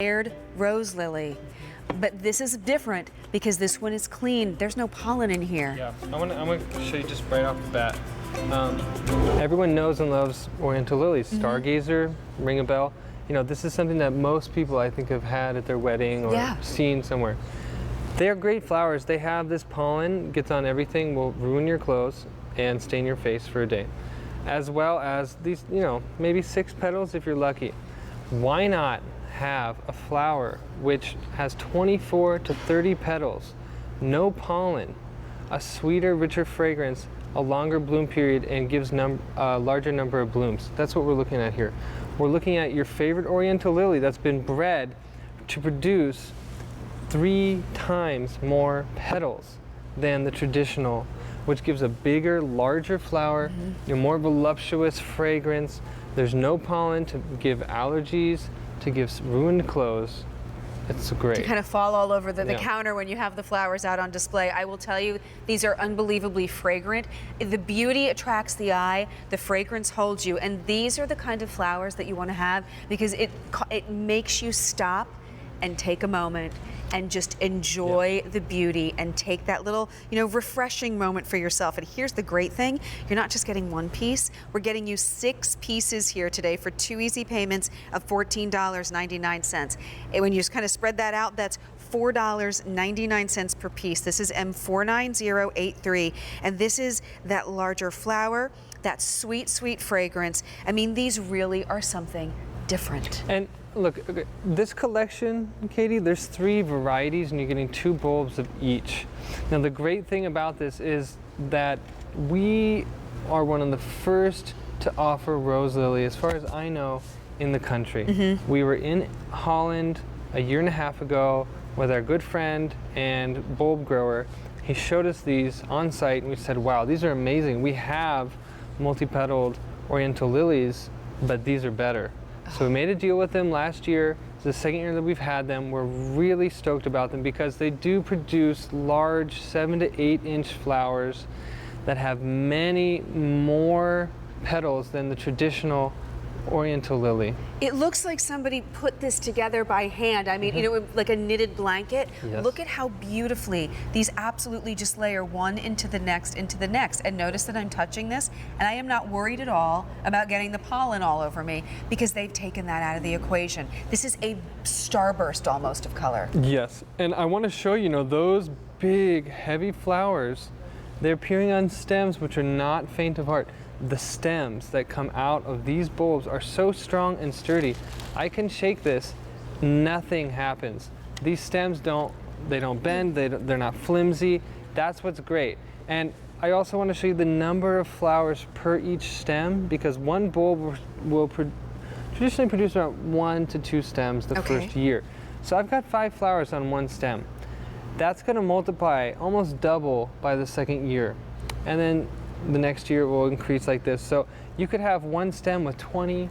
Multi-Petaled Rose Lily. But this is different because this one is clean. There's no pollen in here. Yeah, I'm gonna show you just right off the bat. Everyone knows and loves Oriental lilies. Stargazer, ring a bell. You know, this is something that most people, I think, have had at their wedding or seen somewhere. They're great flowers. They have this pollen, gets on everything, will ruin your clothes and stain your face for a day. As well as these, you know, maybe 6 petals if you're lucky. Why not have a flower which has 24 to 30 petals, no pollen, a sweeter, richer fragrance, a longer bloom period, and gives a larger number of blooms? That's what we're looking at here. We're looking at your favorite Oriental lily that's been bred to produce 3 times more petals than the traditional, which gives a bigger, larger flower, a more voluptuous fragrance. There's no pollen to give allergies, to give ruined clothes. It's great. To kind of fall all over the counter when you have the flowers out on display. I will tell you, these are unbelievably fragrant. The beauty attracts the eye, the fragrance holds you, and these are the kind of flowers that you want to have because it makes you stop and take a moment and just enjoy the beauty and take that little, you know, refreshing moment for yourself. And here's the great thing, you're not just getting 1 piece, we're getting you 6 pieces here today for 2 easy payments of $14.99. And when you just kind of spread that out, that's $4.99 per piece. This is M49083, and this is that larger flower, that sweet, sweet fragrance. I mean, these really are something different. And look, this collection, Katie, there's 3 varieties and you're getting 2 bulbs of each. Now the great thing about this is that we are one of the first to offer rose lily, as far as I know, in the country. We were in Holland a year and a half ago with our good friend and bulb grower. He showed us these on site and we said, wow, these are amazing. We have multi-petaled Oriental lilies, but these are better. So we made a deal with them last year. It's the 2nd year that we've had them. We're really stoked about them because they do produce large 7 to 8 inch flowers that have many more petals than the traditional Oriental lily. It looks like somebody put this together by hand. I mean, you know, like a knitted blanket. Look at how beautifully these absolutely just layer one into the next, And notice that I'm touching this, and I am not worried at all about getting the pollen all over me because they've taken that out of the equation. This is a starburst almost of color. Yes, and I want to show you, those big, heavy flowers, they're appearing on stems which are not faint of heart. The stems that come out of these bulbs are so strong and sturdy. I can shake this, nothing happens. These stems don't bend, they're not flimsy. That's what's great. And I also want to show you the number of flowers per each stem, because one bulb will traditionally produce around 1 to 2 stems the first year. So I've got 5 flowers on one stem. That's going to multiply almost double by the 2nd year. And then the next year it will increase like this. So you could have one stem with 20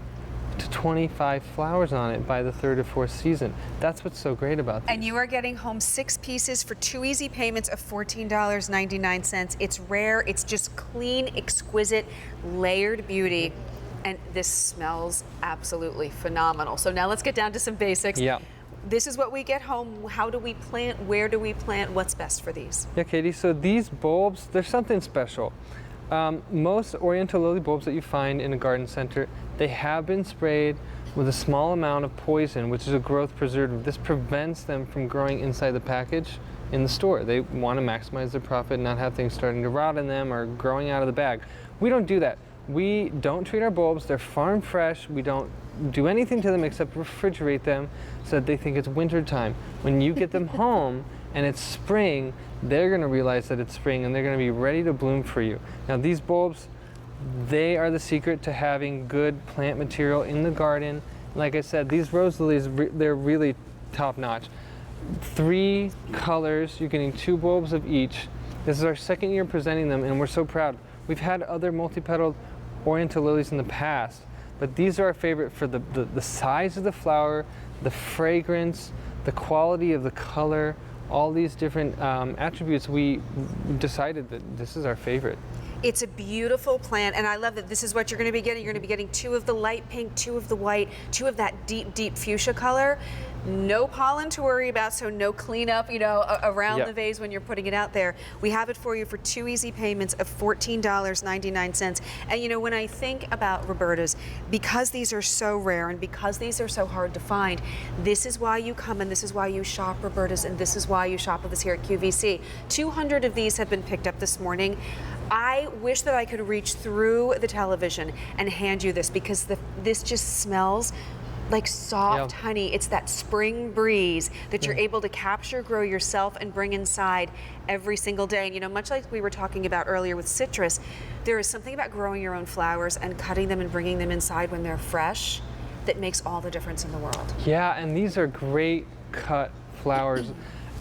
to 25 flowers on it by the 3rd or 4th season. That's what's so great about this. And you are getting home 6 pieces for 2 easy payments of $14.99. It's rare, it's just clean, exquisite, layered beauty. And this smells absolutely phenomenal. So now let's get down to some basics. Yeah. This is what we get home. How do we plant? Where do we plant? What's best for these? Yeah, Katie, so these bulbs, there's something special. Most Oriental lily bulbs that you find in a garden center, they have been sprayed with a small amount of poison, which is a growth preservative. This prevents them from growing inside the package in the store. They want to maximize their profit, not have things starting to rot in them or growing out of the bag. We don't do that. We don't treat our bulbs. They're farm fresh. We don't do anything to them except refrigerate them so that they think it's winter time. When you get them home and it's spring, they're going to realize that it's spring and they're going to be ready to bloom for you. Now these bulbs, they are the secret to having good plant material in the garden. Like I said, these rose lilies, they're really top notch. 3 colors, you're getting 2 bulbs of each. This is our 2nd year presenting them and we're so proud. We've had other multi-petaled Oriental lilies in the past, but these are our favorite for the size of the flower, the fragrance, the quality of the color, all these different attributes. We decided that this is our favorite. It's a beautiful plant, and I love that this is what you're going to be getting. You're going to be getting 2 of the light pink, 2 of the white, 2 of that deep, deep fuchsia color. No pollen to worry about, so no cleanup, you know, around Yep. the vase when you're putting it out there. We have it for you for 2 easy payments of $14.99. And you know, when I think about Roberta's, because these are so rare and because these are so hard to find, this is why you come and this is why you shop Roberta's and this is why you shop with us here at QVC. 200 of these have been picked up this morning. I wish that I could reach through the television and hand you this because this just smells like soft honey. It's that spring breeze that you're able to capture, grow yourself, and bring inside every single day. And you know, much like we were talking about earlier with citrus, there is something about growing your own flowers and cutting them and bringing them inside when they're fresh that makes all the difference in the world. Yeah, and these are great cut flowers.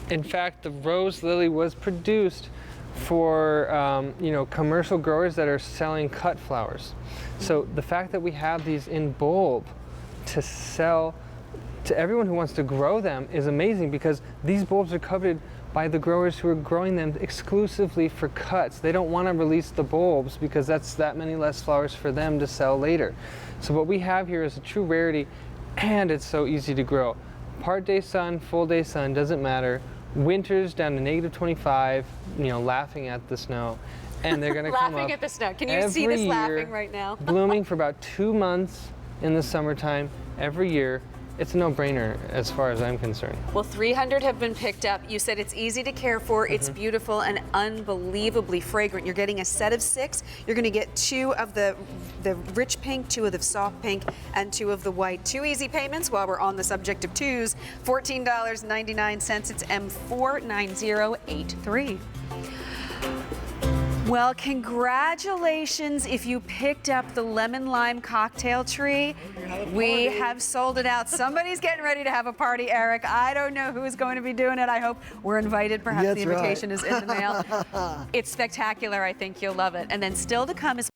In fact, the rose lily was produced for you know, commercial growers that are selling cut flowers. So the fact that we have these in bulb to sell to everyone who wants to grow them is amazing, because these bulbs are coveted by the growers who are growing them exclusively for cuts. They don't want to release the bulbs because that's that many less flowers for them to sell later. So what we have here is a true rarity, and it's so easy to grow. Part day sun, full day sun, doesn't matter. Winters down to -25, you know, laughing at the snow. And they're going to come up Laughing at the snow. Can you see this laughing right now? blooming for about 2 months in the summertime every year. It's a no-brainer as far as I'm concerned. Well, 300 have been picked up. You said it's easy to care for, it's beautiful and unbelievably fragrant. You're getting a set of 6. You're going to get 2 of the rich pink, 2 of the soft pink, and 2 of the white. 2 easy payments while we're on the subject of 2s. $14.99. It's M49083. Well, congratulations if you picked up the lemon lime cocktail tree. We have sold it out. Somebody's getting ready to have a party, Eric. I don't know who's going to be doing it. I hope we're invited. Perhaps the invitation is in the mail. It's spectacular. I think you'll love it. And then still to come is